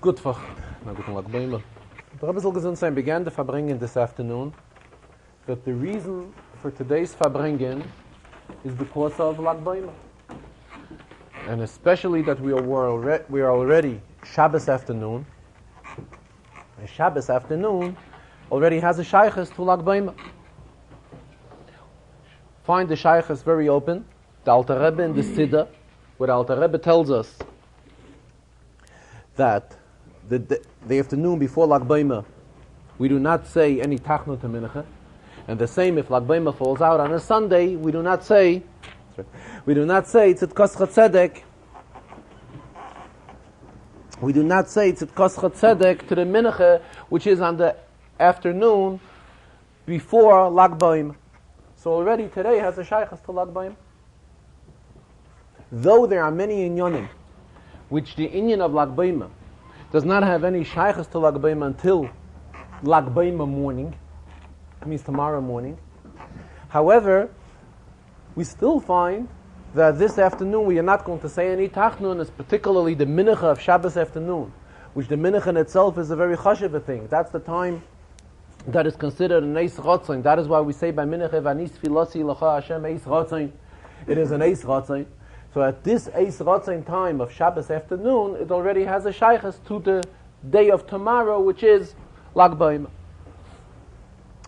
Gutfach. Na guten Lag Bäume. The Rebbe Zilgesundsein began the Farbrengen this afternoon, that the reason for today's Farbrengen is because of Lag Bäume. And especially that we are already Shabbos afternoon. And Shabbos afternoon already has a shaykhs to Lag Bäume. Find the shaykhs very open. The Alter Rebbe in the Siddur, where the Alter Rebbe tells us that the afternoon before Lag Bäume, we do not say any tachnun to mincha, and the same if Lag Bäume falls out on a Sunday, we do not say tzidkos chatzedek. We do not say tzidkos chatzedek to the mincha, which is on the afternoon before Lag Bäume. So already today has a shaykhs to Lag Bäume. Though there are many inyonim, which the inyan of Lag Bäume does not have any shaykhs to Lag Bäume until Lag Bäume morning, it means tomorrow morning. However, we still find that this afternoon we are not going to say any tachnun, is particularly the mincha of Shabbos afternoon, which the mincha in itself is a very chashuv thing. That's the time that is considered an eis rotzain. That is why we say by mincha vanis filosi l'cha Hashem eis rotzain. It is an eis rotzain. So at this eis rotzain time of Shabbos afternoon, it already has a shaykhs to the day of tomorrow, which is Lag Bäume.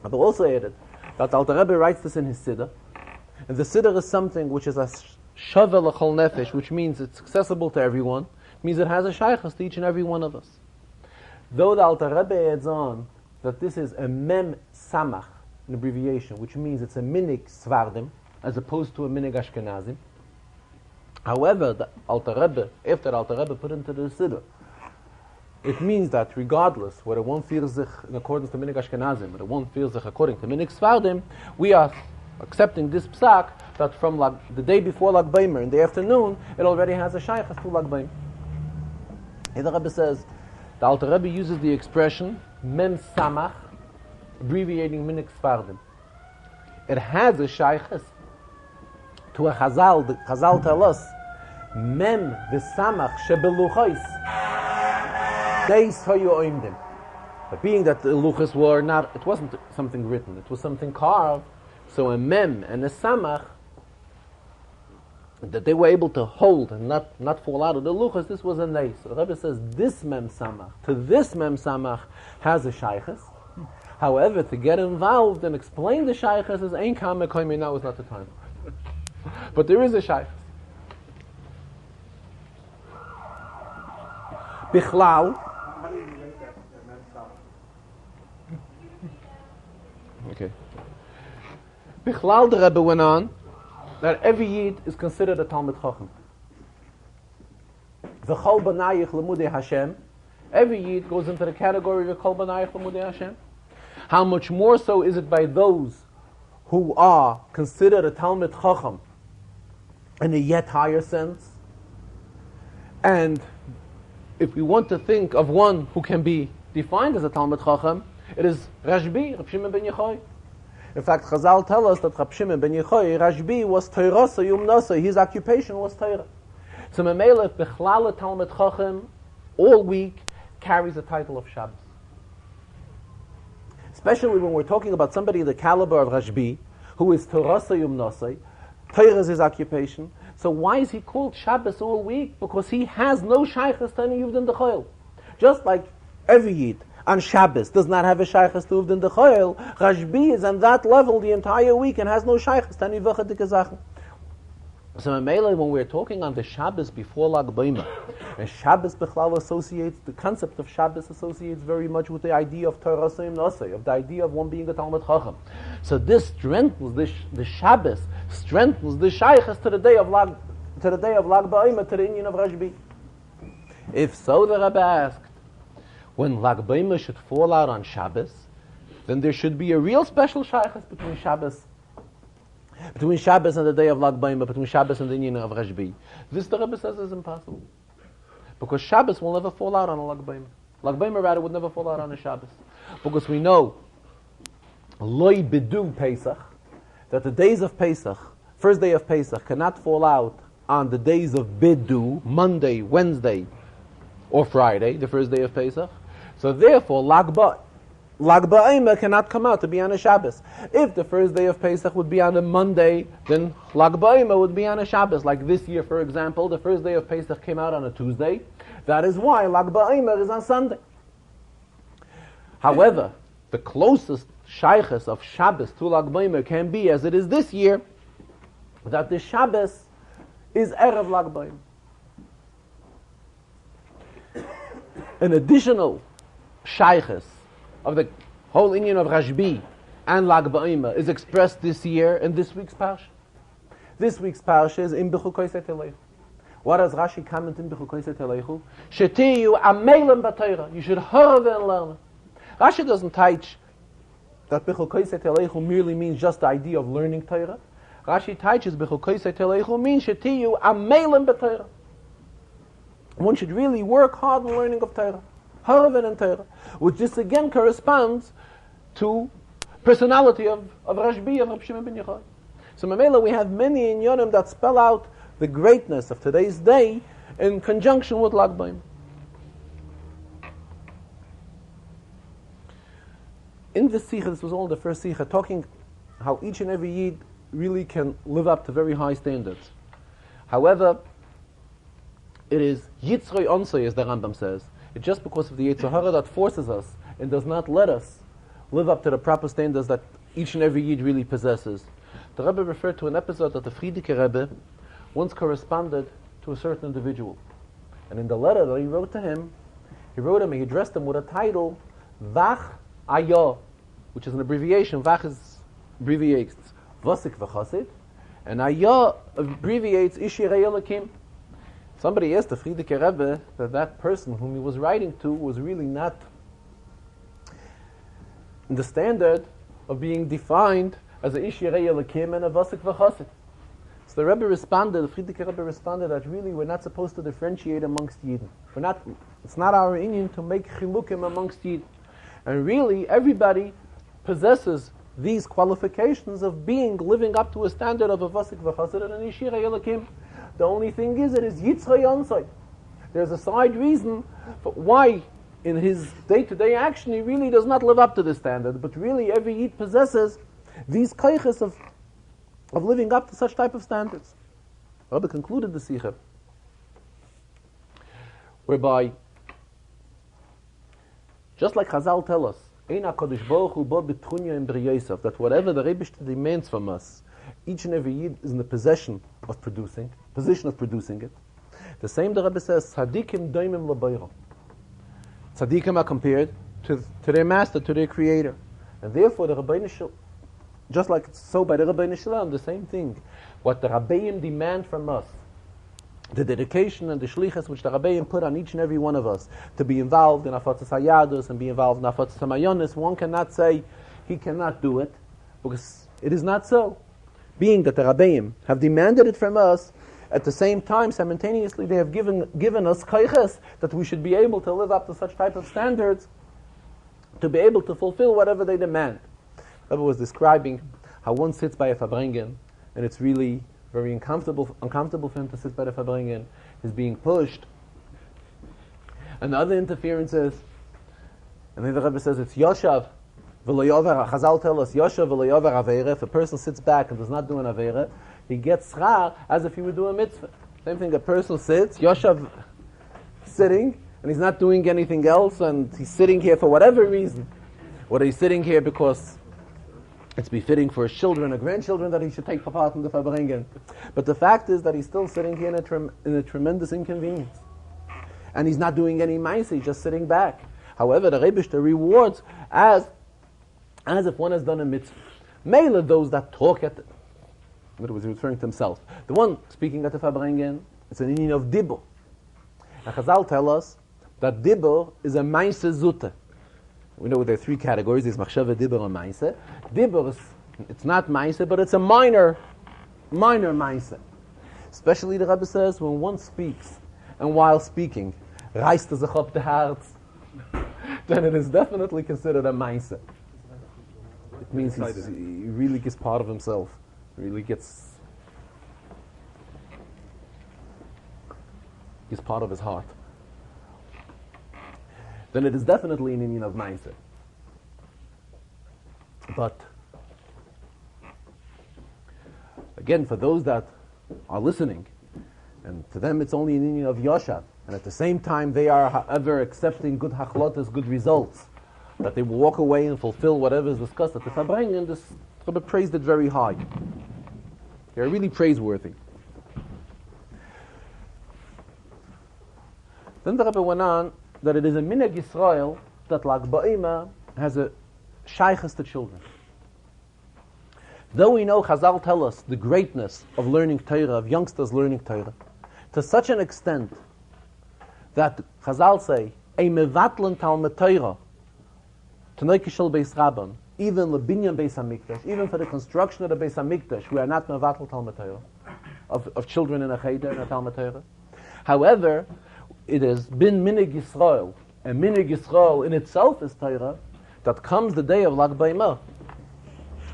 But also added that Alter Rebbe writes this in his Siddur, and the Siddur is something which is a shava l'chol nefesh, which means it's accessible to everyone. It means it has a shaykhs to each and every one of us. Though the Alter Rebbe adds on that this is a mem samach, an abbreviation, which means it's a minig svardim, as opposed to a minig ashkenazim. However, the Alter Rebbe, after the Alter Rebbe put into the Siddur, it means that regardless whether one feels sich in accordance to minig ashkenazim, whether one feels sich according to minig svardim, we are accepting this psak that from the day before Lag Bäume in the afternoon, it already has a shaykhs to Lag Bäume. Here the Rebbe says, the Alter Rebbe uses the expression mem samach, abbreviating minig svardim. It has a shaykhs to a Chazal. The Chazal tell us mem v'samach shebeluchos deis hayu oimdim. But being that the luchos were not, it wasn't something written, it was something carved. So a mem and a samach that they were able to hold and not fall out of the luchos, this was a neis. So the Rebbe says this mem samach to this mem samach has a shaykhs. However, to get involved and explain the shaykhs is ein kamek koimi, now is not the time. But there is a shaykhs. Bichlal. How do you relate that to mem samach? Okay. Bichlal, the Rebbe went on that every Yid is considered a Talmid Chacham. V'chol banayich lemudei Hashem. Every Yid goes into the category of v'chol banayich lemudei Hashem. How much more so is it by those who are considered a Talmid Chacham in a yet higher sense? And if we want to think of one who can be defined as a Talmid Chacham, it is Rashbi, Reb Shimon ben Yochai. In fact, Chazal tell us that Reb Shimon ben Yochai, Rashbi was Teirasa Yumnasa, his occupation was Teira. So Memele, Bechlal Talmid Chacham, all week, carries the title of Shabbos. Especially when we're talking about somebody the caliber of Rashbi, who is Teirasa Yumnasa, Teira is his occupation. So why is he called Shabbos all week? Because he has no shaykhs to any Yuvdin D'Choyel. Just like every Yid on Shabbos does not have a shaykhs to Yuvdin D'Choyel, Rashbi is on that level the entire week and has no shaykhs to any V'chadike Zachen. So when we're talking on the Shabbos before Lag Bäume, and Shabbos Bechlal associates, the concept of Shabbos associates very much with the idea of Torah Seim Nosei, of the idea of one being a Talmid Chacham. So this strengthens the Shabbos, strengthens the Shaykhs to the day of Lag Bäume, to the Inyan of Rashbi. If so, the Rebbe asked, when Lag Bäume should fall out on Shabbos, then there should be a real special Shaykhs between Shabbos and the day of Lag Bäume, between Shabbos and the Inyan of Rashbi. This, the Rebbe says, is impossible. Because Shabbos will never fall out on a Lag Bäume. Lag Bäume, rather, would never fall out on a Shabbos. Because we know, Loi Bidu Pesach, that the days of Pesach, first day of Pesach, cannot fall out on the days of Bidu, Monday, Wednesday, or Friday, the first day of Pesach. So therefore, Lag BaOmer cannot come out to be on a Shabbos. If the first day of Pesach would be on a Monday, then Lag BaOmer would be on a Shabbos. Like this year, for example, the first day of Pesach came out on a Tuesday. That is why Lag BaOmer is on Sunday. However, the closest shaykhs of Shabbos to Lag BaOmer can be, as it is this year, that the Shabbos is Erev Lag BaOmer. An additional shaykhs of the whole Inyan of Rashbi and Lag BaOmer is expressed this year in this week's parsha. This week's parsha is in Bechukosai Telechu. What does Rashi comment in Bechukosai Telechu? Shetiyu amelim b'Torah. You should hurry and learn. Rashi doesn't teach that Bechukosai Telechu merely means just the idea of learning Torah. Rashi teaches Bechukosai Telechu means Shetiyu amelim b'Torah. One should really work hard in learning of Torah. Haravan and Torah, which this again corresponds to personality of Rashbi, of Reb Shimon ben Yochai. So Mamela, we have many inyanim that spell out the greatness of today's day in conjunction with Lag BaOmer. In this Sikha, this was all the first Sikha, talking how each and every Yid really can live up to very high standards. However, it is Yitzroi Onsoi, as the Rambam says. It's just because of the Yetzer Hara that forces us and does not let us live up to the proper standards that each and every Yid really possesses. The Rebbe referred to an episode that the Frierdiker Rebbe once corresponded to a certain individual. And in the letter that he wrote to him, he addressed him with a title, Vach Ayah, which is an abbreviation. Vach is abbreviates Vasik V'chasid, and Ayah abbreviates Ishirei Elokim. Somebody asked the Frierdiker Rebbe that person whom he was writing to was really not in the standard of being defined as a Ishirei Elokim and a Vasik V'chasid. So the Rebbe responded, the Frierdiker Rebbe responded that really we're not supposed to differentiate amongst Yidden. It's not our Inyan to make chilukim amongst Yidden. And really everybody possesses these qualifications of living up to a standard of a Vasik V'chasid and an Ishirei Elokim. The only thing is, it is Yitzchak Yonsai. There's a side reason for why in his day-to-day action he really does not live up to this standard, but really every Yid possesses these kaiches of living up to such type of standards. Rabbi concluded the Sikha, whereby, just like Chazal tell us, that whatever the Rebbe demands from us, each and every Yid is in the position of producing it. The same the Rebbe says, Tzadikim doimim l'bayro. Tzadikim are compared to their master, to their creator. And therefore the Rabbeinu Shalom, just like it's so by the Rabbeinu Shalom, the same thing. What the Rabbeim demand from us, the dedication and the shlichus which the Rabbeim put on each and every one of us, to be involved in Afatzas Hayadus and be involved in Afatzas Hamayonis, one cannot say he cannot do it, because it is not so. Being that the Rabbeim have demanded it from us, at the same time, simultaneously, they have given us kaiches that we should be able to live up to such type of standards, to be able to fulfill whatever they demand. Rebbe was describing how one sits by a Farbrengen, and it's really very uncomfortable for him to sit by the Farbrengen. He's being pushed. And the other interferences, and then the Rebbe says it's Yoshav. Chazal tell us, Yoshav v'lo avera. If a person sits back and does not do an avera, he gets schar as if he would do a mitzvah. Same thing, a person sits, Yoshav sitting, and he's not doing anything else, and he's sitting here for whatever reason. Whether he's sitting here because it's befitting for his children or grandchildren that he should take part in the Farbrengen. But the fact is that he's still sitting here in a tremendous inconvenience. And he's not doing any ma'aseh, he's just sitting back. However, the Rebbe rewards as if one has done a mitzvah. Mele those that talk at it. In other words, he's referring to himself. The one speaking at the Farbrengen, it's an inyan of dibur. And Chazal tell us that dibur is a ma'aseh zutah. We know there are three categories. There's machshava, dibur, and ma'aseh. Dibur it's not ma'aseh, but it's a minor ma'aseh. Especially the Rebbe says when one speaks, and while speaking, reißt sich up the heart, then it is definitely considered a ma'aseh. It means he really gets part of himself. Really gets part of his heart. then it is definitely an inyan of Meiser. But again, for those that are listening, and to them it's only an inyan of Yoshav, and at the same time they are, however, accepting good hachlotas, good results, that they will walk away and fulfill whatever is discussed at the Farbrengen, this Rebbe praised it very high. They are really praiseworthy. Then the Rebbe went on that it is a minhag Yisrael that Lag Ba'ima has a shaykhs to children. Though we know Chazal tell us the greatness of learning Torah, of youngsters learning Torah, to such an extent that Chazal say, a mevatlan talmid Torah, Tanoikishal Beis Rabban, even Lebinyan Beis HaMikdash, even for the construction of the Beis HaMikdash, we are not mevatl talmid Torah, of children in a cheder and a talmid Torah. However, it has been minhag Yisrael, and minhag Yisrael in itself is Torah, that comes the day of Lag Ba'imah.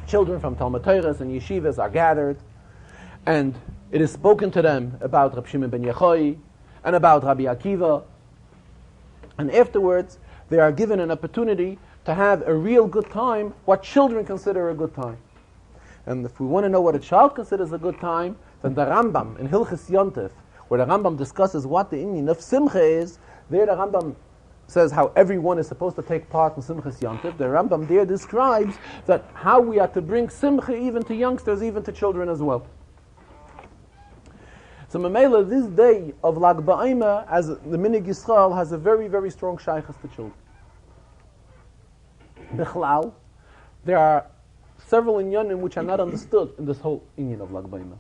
Children from Talmud Torahs and yeshivas are gathered, and it is spoken to them about Rab Shimon ben Yochai and about Rabbi Akiva, and afterwards they are given an opportunity to have a real good time, what children consider a good time. And if we want to know what a child considers a good time, then the Rambam in Hilchis Yontef, where the Rambam discusses what the inyan of Simcha is, there the Rambam says how everyone is supposed to take part in Simchas Yontef. The Rambam there describes that how we are to bring Simcha even to youngsters, even to children as well. So Mamela, this day of Lag Ba'ima, as the minhag Yisrael, has a very, very strong shaykhs to children. Bichlal, there are several inyanim which are not understood in this whole inyan of Lag Ba'ima.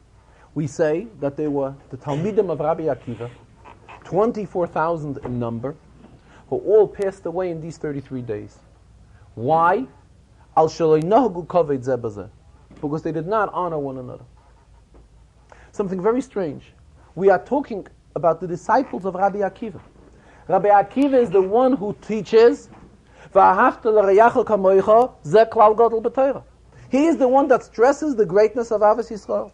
We say that they were the Talmidim of Rabbi Akiva, 24,000 in number, who all passed away in these 33 days. Why? Al shaloi nahgu kaved zeh bazeh, because they did not honor one another. Something very strange. We are talking about the disciples of Rabbi Akiva. Rabbi Akiva is the one who teaches v'ahavta l'reyacha kamoicha zeh klal gadol b'Torah. He is the one that stresses the greatness of Avos Yisrael.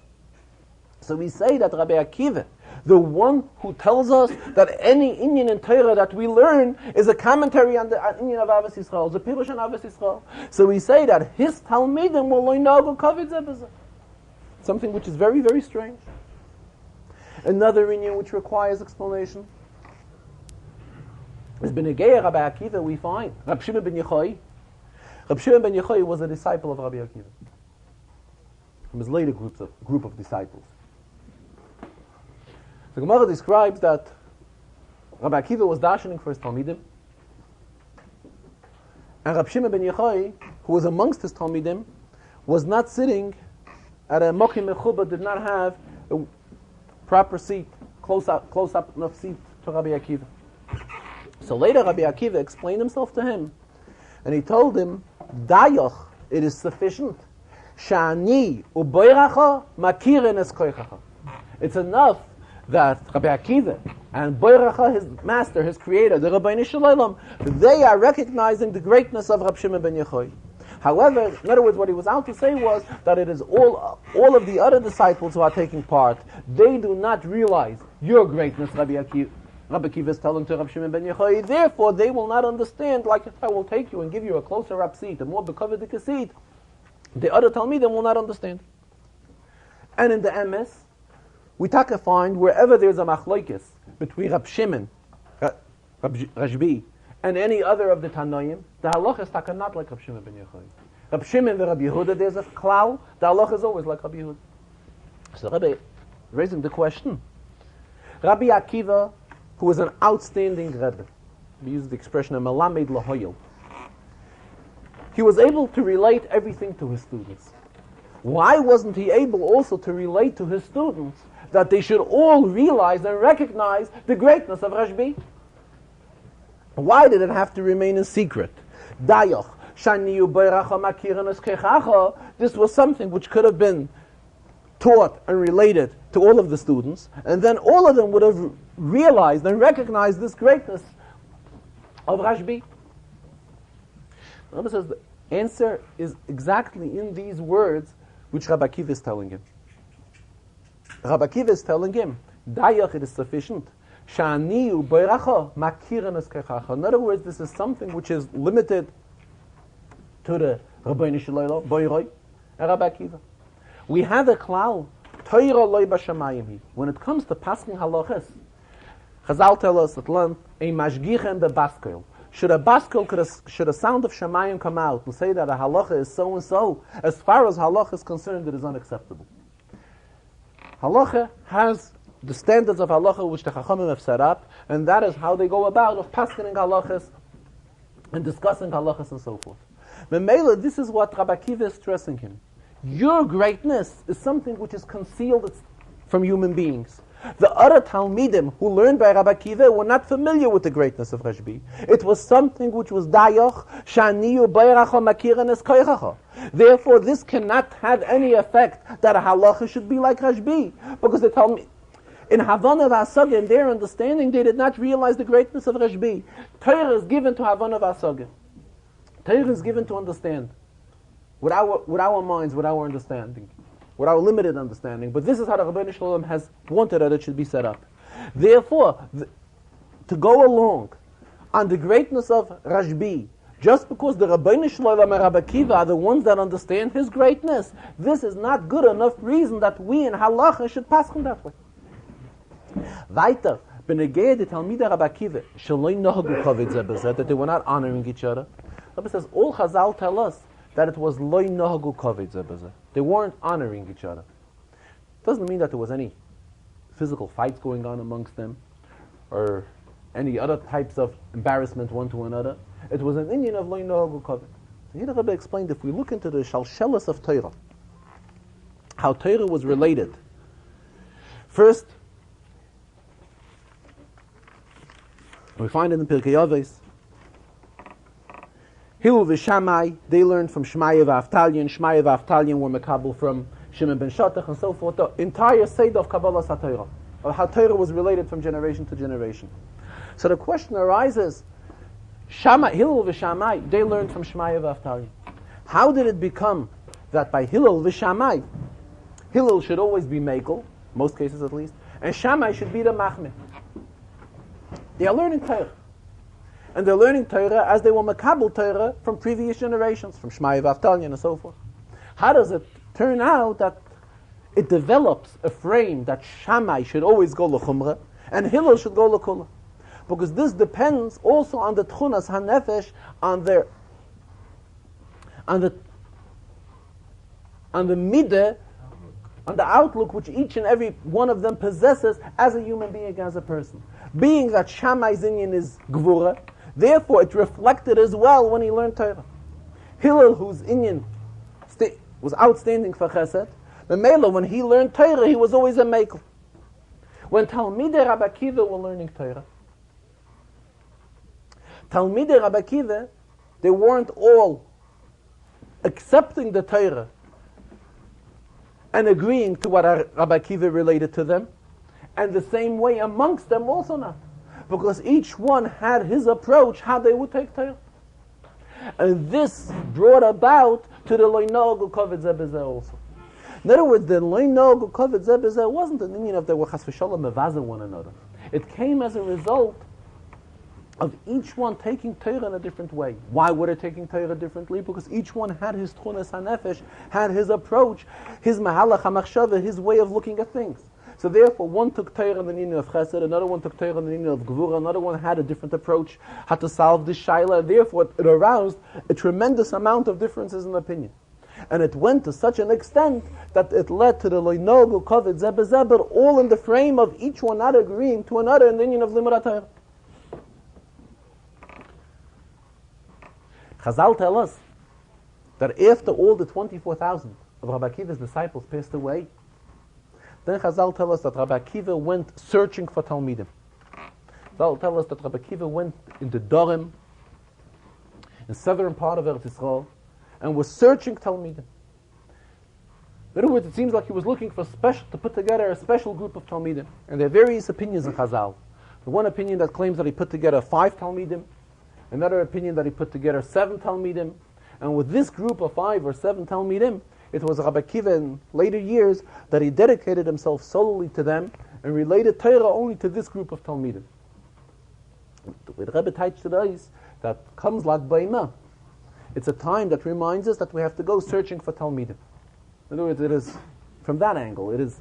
So we say that Rabbi Akiva, the one who tells us that any inyan in Torah that we learn is a commentary on the inyan of Avos Yisrael, the Pirush on Avos Yisrael. So we say that his Talmidim will learn kavod zeh bazeh. Something which is very, very strange. Another inyan which requires explanation is B'negei Rabbi Akiva. We find Rab Shimon ben Yochai. Rab Shimon ben Yochai was a disciple of Rabbi Akiva from his later group of disciples. The Gemara describes that Rabbi Akiva was darshaning for his Talmidim, and Rab Shimon ben Yochai, who was amongst his Talmidim, was not sitting at a mokim mechuba, did not have a proper seat, close up enough seat to Rabbi Akiva. So later Rabbi Akiva explained himself to him, and he told him, Dayoch, it is sufficient. Shani uboiracha makirin es koichacha. It's enough that Rabbi Akiva and Boiracha, his master, his creator, the Rabbeinu Shalom, they are recognizing the greatness of Rab Shimon ben Yochai. However, in other words, what he was out to say was that it is all of the other disciples who are taking part, they do not realize your greatness, Rabbi Akiva is telling to Rab Shimon ben Yochai. Therefore, they will not understand, like if I will take you and give you a closer rap seat, a more bekovedik seat, the other Talmidim will not understand. And in the MS, we find wherever there's a machlokes between Rab Shimon, Rab Rashbi, and any other of the Tanoim, the halacha is not like Rab Shimon ben Yochai. Rab Shimon and Rab Yehuda, there's a klal, the halacha is always like Rab Yehuda. So Rabbi raising the question, Rabbi Akiva, who was an outstanding Rebbe, we use the expression of melamed lahoyel, he was able to relate everything to his students. Why wasn't he able also to relate to his students that they should all realize and recognize the greatness of Rashbi? Why did it have to remain a secret? Dayoch, shaniyu boiracha makirin es kechacha. This was something which could have been taught and related to all of the students, and then all of them would have realized and recognized this greatness of Rashbi. The Rebbe says the answer is exactly in these words which Rabbi Akiva is telling him. Rabbi Akiva is telling him, Dayoch, it is sufficient. Sha'aniyu boiracha makirin eskechacha. In other words, this is something which is limited to the Rabbeinu Shloilo, Boiroi, and Rabbi Akiva. We have a klal, Torah loy b'shamayim. When it comes to pasking halachas, Chazal tell us at length, a mashgichen bebaskol. Should a sound of shamayim come out and say that a halacha is so and so, as far as halacha is concerned, it is unacceptable. Halacha has the standards of halacha which the Chachamim have set up, and that is how they go about of paskening halachas and discussing halachas and so forth. Memela, this is what Rabbi Akiva is stressing him. Your greatness is something which is concealed from human beings. The other Talmidim who learned by Rabbi Akiva were not familiar with the greatness of Rashbi. It was something which was dayoch, shaniyu bayracha makiran es koichacha. Therefore, this cannot have any effect that a halacha should be like Rashbi, because the Talmid in Havana v'Asagah, in their understanding, they did not realize the greatness of Rashbi. Torah is given to Havana v'Asagah. Torah is given to understand with our minds, with our understanding, with our limited understanding. But this is how the Rabbeinu Shalom has wanted that it should be set up. Therefore, to go along on the greatness of Rashbi, just because the Rabbeinu Shalom and Rabbi Akiva are the ones that understand his greatness, this is not good enough reason that we in halacha should pass him that way. Weiter, benegei the Talmidei Rabbi Akiva, sheloi nohagu kavod zeh b'zeh, that they were not honoring each other. Rabbi says, all Chazal tell us that it was loi nohagu kavod zeh b'zeh. They weren't honoring each other. Doesn't mean that there was any physical fights going on amongst them, or any other types of embarrassment one to another. It was an Indian of loi nohagu kavod. So here the Rebbe explained, if we look into the shalshelis of Torah, how Torah was related. First, we find in the Pirkei Avos, Hillel v'Shammai, they learned from Shmaya v'Avtalyon. Shmaya v'Avtalyon were mekabel from Shimon ben Shattach and so forth. The entire Seder of Kabbalah HaTorah, of how Torah was related from generation to generation. So the question arises, Hillel v'Shammai, they learned from Shmaya v'Avtalyon. How did it become that by Hillel v'Shammai, Hillel should always be Mekel, most cases at least, and Shammai should be the Machmeh? They are learning Torah. And they're learning Torah as they were Makabel Torah from previous generations, from Shmaya v'Avtalyon and so forth. How does it turn out that it develops a frame that Shammai should always go l'chumra and Hillel should go l'kula? Because this depends also on the tchunas hanefesh, on the midah, on the outlook which each and every one of them possesses as a human being, as a person. Being that Shammai's Inyan is Gvura, therefore it reflected as well when he learned Torah. Hillel, whose Inyan was outstanding for Chesed, the Mela, when he learned Torah, he was always a Mekel. When Talmidei Rabbi Akiva were learning Torah, Talmidei Rabbi Akiva, they weren't all accepting the Torah and agreeing to what Rabbi Akiva related to them, and the same way amongst them also not. Because each one had his approach, how they would take Torah. And this brought about to the Lo Nohagu Kavod Zeh B'zeh also. In other words, the Lo Nohagu Kavod Zeh B'zeh wasn't an Indian of they were chas v'shalom mevazer one another. It came as a result of each one taking Torah in a different way. Why were they taking Torah differently? Because each one had his tchunas hanefesh, had his approach, his mahalach hamachshava, his way of looking at things. So therefore, one took Torah in the meaning of Chesed, another one took Torah in the meaning of Gevura, another one had a different approach, had to solve this shaila. Therefore, it aroused a tremendous amount of differences in opinion. And it went to such an extent that it led to the Lo Nohagu Kavod Zeh B'zeh, but all in the frame of each one not agreeing to another in the meaning of Limud Torah. Chazal tell us that after all the 24,000 of Rabbi Akiva's disciples passed away, then Chazal tell us that Rabbi Akiva went searching for Talmidim. Chazal tell us that Rabbi Akiva went in the Dorim, in southern part of Eretz Yisrael, and was searching Talmidim. In other words, it seems like he was looking for to put together a special group of Talmidim. And there are various opinions in Chazal. The one opinion that claims that he put together 5 Talmidim, another opinion that he put together 7 Talmidim, and with this group of 5 or 7 Talmidim, it was Rabbi Akiva in later years that he dedicated himself solely to them, and related Torah only to this group of Talmidim. The way the Rebbe teaches today is that comes Lag Baima. It's a time that reminds us that we have to go searching for Talmidim. In other words, it is from that angle. It is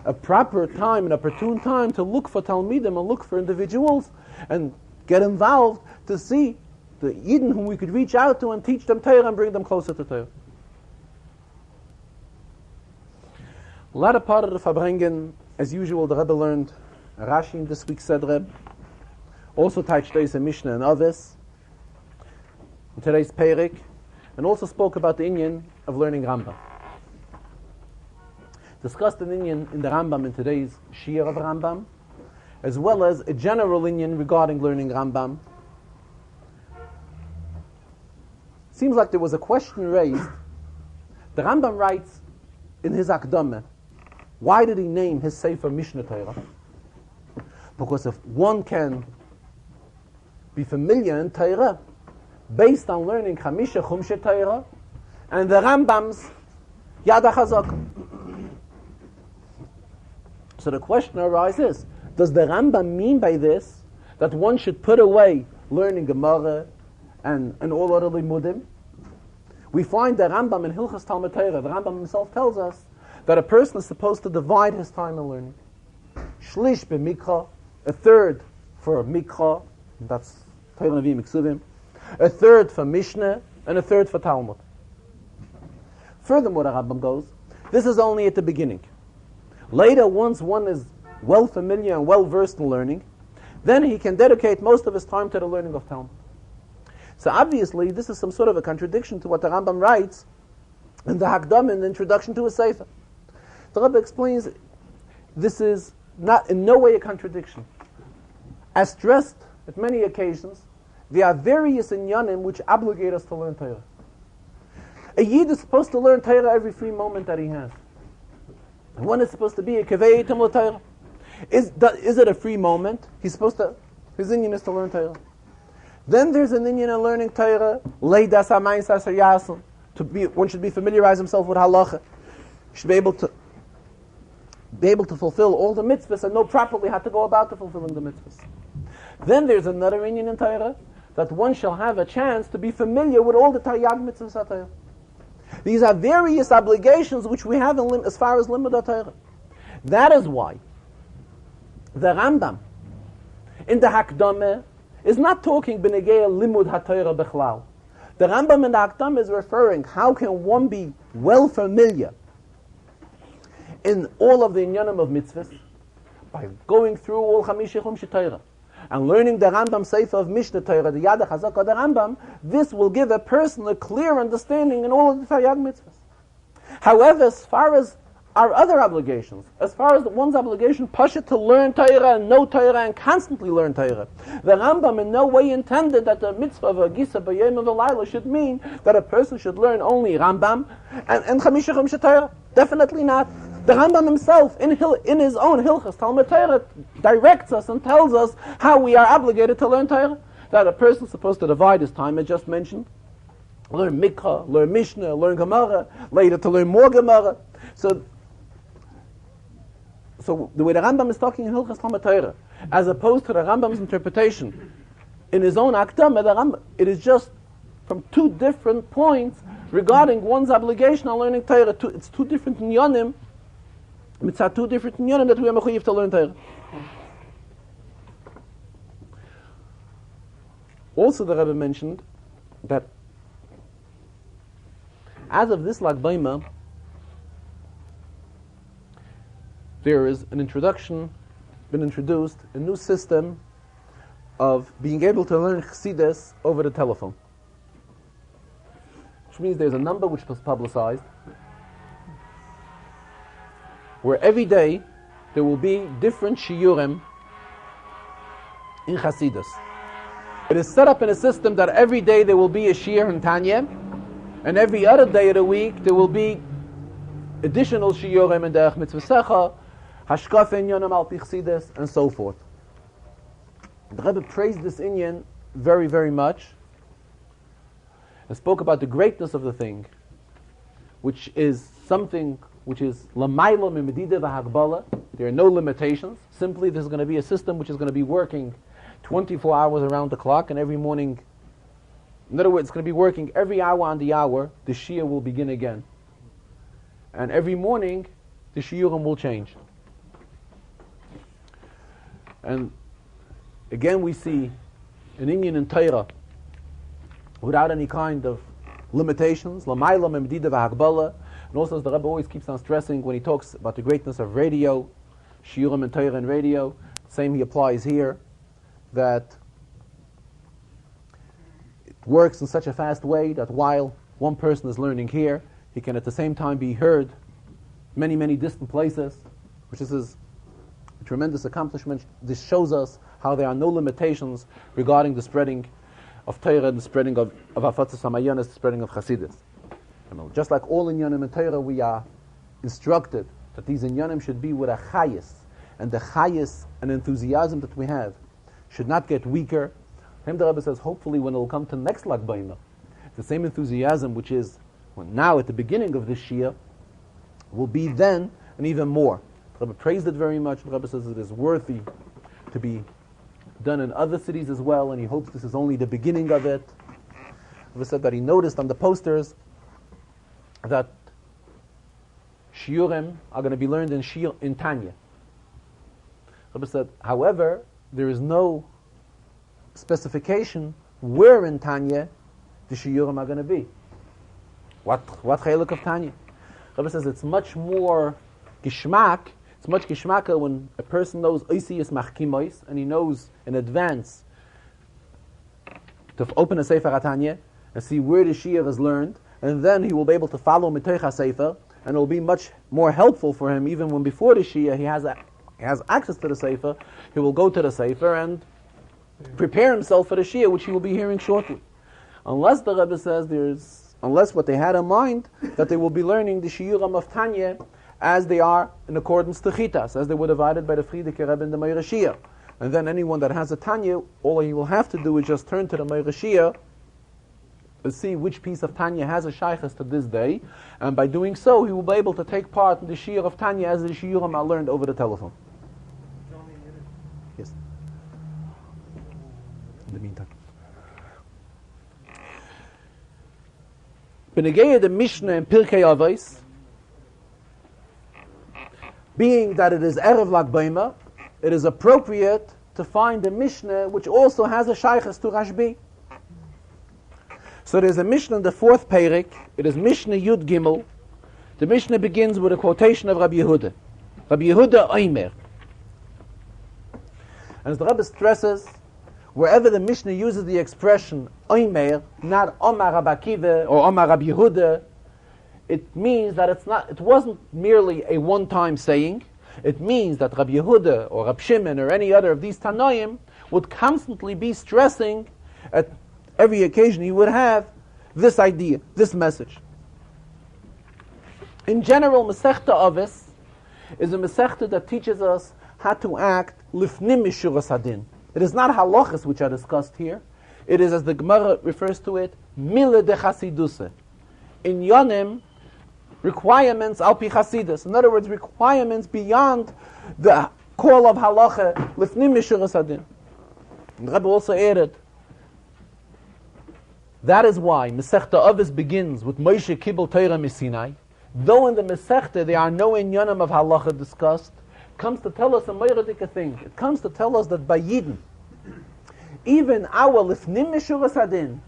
a proper time, an opportune time to look for Talmidim and look for individuals and get involved to see the Yidden whom we could reach out to and teach them Torah and bring them closer to Torah. Latter part of the Farbrengen, as usual, the Rebbe learned Rashi in this week's Sedre, also touched today's Mishnah and Avis, in today's Perik, and also spoke about the Inyan of learning Rambam. Discussed an Inyan in the Rambam in today's Shir of Rambam, as well as a general Inyan regarding learning Rambam. Seems like there was a question raised. The Rambam writes in his Akdameh, why did he name his Sefer Mishnah Torah? Because if one can be familiar in Torah based on learning Chamisha Chumshe Torah and the Rambam's Yad HaChazak. So the question arises, does the Rambam mean by this that one should put away learning Gemara and all other limudim? We find the Rambam in Hilchas Talmud Torah, the Rambam himself tells us that a person is supposed to divide his time in learning. Shlish b'mikra, a third for Mikra, that's Torah Nevi'im Miksuvim, a third for Mishnah, and a third for Talmud. Furthermore, the Rambam goes, this is only at the beginning. Later, once one is well familiar and well versed in learning, then he can dedicate most of his time to the learning of Talmud. So obviously, this is some sort of a contradiction to what the Rambam writes in the Hakdam in the introduction to his Sefer. The Rebbe explains this is not in no way a contradiction. As stressed at many occasions, there are various inyanim which obligate us to learn Torah. A Yid is supposed to learn Torah every free moment that he has. And one is supposed to be a kavei Talmud Torah. Is it a free moment? His inyan is to learn Torah. Then there's an inyan in learning Torah, leidas hamayis asher yasul. One should be familiarize himself with halacha. Should be able to fulfill all the mitzvahs and know properly how to go about to fulfilling the mitzvahs. Then there's another inyan in Torah that one shall have a chance to be familiar with all the Taryag mitzvahs of Torah. These are various obligations which we have as far as limud Torah. That is why the Rambam in the Hakdameh is not talking b'negei limud haTorah bechlal. The Rambam in the Hakdameh is referring how can one be well familiar in all of the inyanim of mitzvahs by going through all Chamisha Chumshe Torah and learning the Rambam Sefer of Mishnah Torah, the Yad HaChazak of the Rambam. This will give a person a clear understanding in all of the Taryag mitzvahs. However, as far as our other obligations, as far as one's obligation, pasha to learn Torah and know Torah and constantly learn Torah, the Rambam in no way intended that the mitzvah of a Gisa B'Yom of a Laila should mean that a person should learn only Rambam and Chamisha Chumshe Torah. Definitely not. The Rambam himself, in his own Hilchas Talmud Torah, directs us and tells us how we are obligated to learn Torah. That a person is supposed to divide his time, I just mentioned. Learn Mikra, learn Mishnah, learn Gemara, later to learn more Gemara. So the way the Rambam is talking in Hilchas Talmud Torah, as opposed to the Rambam's interpretation in his own Akdam, it is just from two different points regarding one's obligation on learning Torah. It's two different inyanim. It's two different inyanim that we are mechuyev to learn Torah. Also, the Rebbe mentioned that as of this Lag Baima, there is been introduced a new system of being able to learn Chassidus over the telephone. Which means there's a number which was publicized where every day there will be different shiurim in Chassidus. It is set up in a system that every day there will be a shiur in Tanya, and every other day of the week there will be additional shiurim in Derech Mitzvah, Hashkaf Inyanim al Pi Chassidus, and so forth. The Rebbe praised this inyan very, very much and spoke about the greatness of the thing, which is something which is Lamayla Mimedida V'Hagbala, There are no limitations. Simply, this is going to be a system which is going to be working 24 hours around the clock, and every morning, in other words, it's going to be working every hour on the hour, the Shia will begin again. And every morning, the Shiurim will change. And again, we see an Indian in Torah without any kind of limitations. Lamayla memdida v'hagbala. And also, as the Rebbe always keeps on stressing when he talks about the greatness of radio, Shiurim and Torah and radio, same he applies here, that it works in such a fast way that while one person is learning here, he can at the same time be heard many, many distant places, which is a tremendous accomplishment. This shows us how there are no limitations regarding the spreading of Torah and the spreading of Afatzas HaMayanis, the spreading of Chasidus. Just like all inyanim in Torah, we are instructed that these inyanim should be with a chayis, and the chayis and enthusiasm that we have should not get weaker. The Rebbe says, hopefully when it will come to next Lag B'Omer, the same enthusiasm which is now at the beginning of this Shia will be then and even more. The Rebbe praised it very much. The Rebbe says it is worthy to be done in other cities as well, and he hopes this is only the beginning of it. The Rebbe said that he noticed on the posters that shiurim are going to be learned in Tanya. Rebbe said, however, there is no specification where in Tanya the shiurim are going to be. What chaylik of Tanya? Rebbe says it's much more gishmak. It's much gishmaka when a person knows oisi is machkimois, and he knows in advance to open a Sefer HaTanya and see where the shiur is learned, and then he will be able to follow mitoich HaSefer, and it will be much more helpful for him even when before the Shia he has access to the Sefer. He will go to the Sefer and prepare himself for the Shia, which he will be hearing shortly. Unless the Rebbe says unless what they had in mind, that they will be learning the Shiurim of Tanya as they are in accordance to Chitas, as they were divided by the Frierdiker Rebbe and the Meir Shia. And then anyone that has a Tanya, all he will have to do is just turn to the Meir Shia to see which piece of Tanya has a shaykhs to this day, and by doing so, he will be able to take part in the Shiur of Tanya as the Shiurim are learned over the telephone. Yes. In the meantime. Benegeya the Mishnah in Pirkei Avos, being that it is Erev Lag B'Omer, it is appropriate to find a Mishnah which also has a shaykhs to Rashbi. So there's a Mishnah in the fourth Perek. It is Mishnah Yud Gimel. The Mishnah begins with a quotation of Rabbi Yehuda. Rabbi Yehuda Oimer. And as the Rebbe stresses, wherever the Mishnah uses the expression Oimer, not Omar Rabbi Akiva or Omar Rabbi Yehuda, it means that it wasn't merely a one-time saying. It means that Rabbi Yehuda or Rabbi Shimon or any other of these Tanoim would constantly be stressing at every occasion he would have this idea, this message. In general, Masechta Avos is a Masechta that teaches us how to act lifnim mishuras hadin. It is not halachas which are discussed here. It is, as the Gemara refers to it, mile de chasiduse. In Yonim, requirements al pi chasidus. In other words, requirements beyond the call of halacha lifnim mishuras hadin. And the Rebbe also added, that is why Masechta Avos begins with Moshe Kibel Torah Misinai. Though in the Masechta there are no inyanim of halacha discussed, it comes to tell us a meiradika thing. It comes to tell us that by Yidden, even our Lifnim Mishuras Hadin,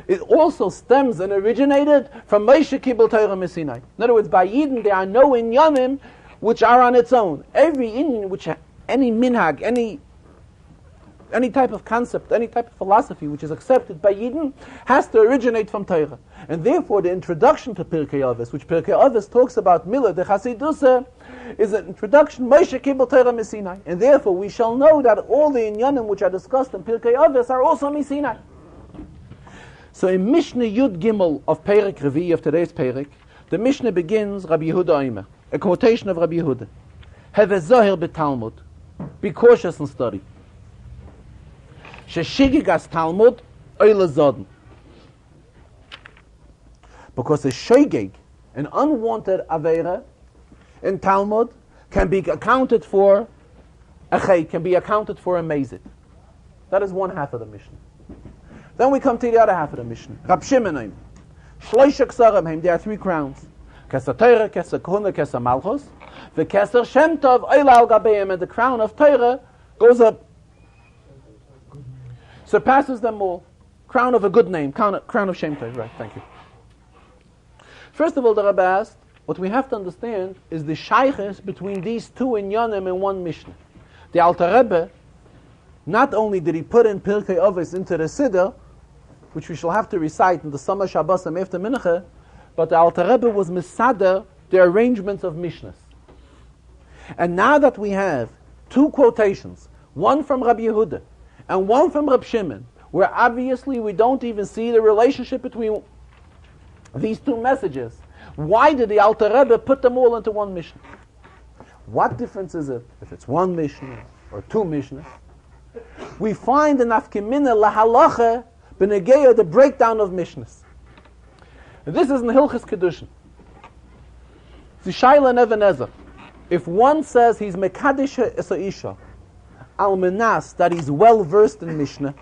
it also stems and originated from Moshe Kibel Torah Misinai. In other words, by Yidden there are no inyanim which are on its own. Every inyan, which any minhag, any type of concept, any type of philosophy which is accepted by Yidden has to originate from Torah. And therefore the introduction to Pirkei Avos, which Pirkei Avos talks about Milah de Chasidusah, is an introduction, Moshe Kibel Torah Misinai. And therefore we shall know that all the inyanim which are discussed in Pirkei Avos are also Misinai. So in Mishnah Yud Gimel of Perek Revi, of today's Perek, the Mishnah begins, Rabbi Yehuda Oimer, a quotation of Rabbi Yehuda. Have a zohir b'Talmud. Be cautious and study. Sheshigigas Talmud oile zoden. Because a shogeg, an unwanted avera in Talmud, can be accounted for a chay, can be accounted for a mezit. That is one half of the Mishnah. Then we come to the other half of the Mishnah. Rab Shimon, Shloisha Ksarim, there are 3 crowns. Keser Teire, Keser Kohuna, Keser Malchus. The Keser Shem Tov, Eila Al Gabeim, and the crown of Teire goes up, surpasses them all. Crown of a good name, crown of Shem Tov, right, thank you. First of all, the Rebbe asked, what we have to understand is the shaykhs between these 2 inyanim in one Mishnah. The Alter Rebbe, not only did he put in Pirkei Avos into the Siddur, which we shall have to recite in the summer Shabbos and after Mincha, but the Alter Rebbe was misader the arrangements of Mishnahs. And now that we have 2 quotations, one from Rabbi Yehuda and one from Rab Shimon, where obviously we don't even see the relationship between these 2 messages, why did the Alter Rebbe put them all into one Mishnah? What difference is it if it's 1 Mishnah or 2 Mishnahs? We find in Afkemina lahalacha b'negeya the breakdown of Mishnahs. This is in Hilchas Kedushin. The Shaila Neven Ezer. If one says he's mekadesh es isha al menas that he's well versed in Mishnah,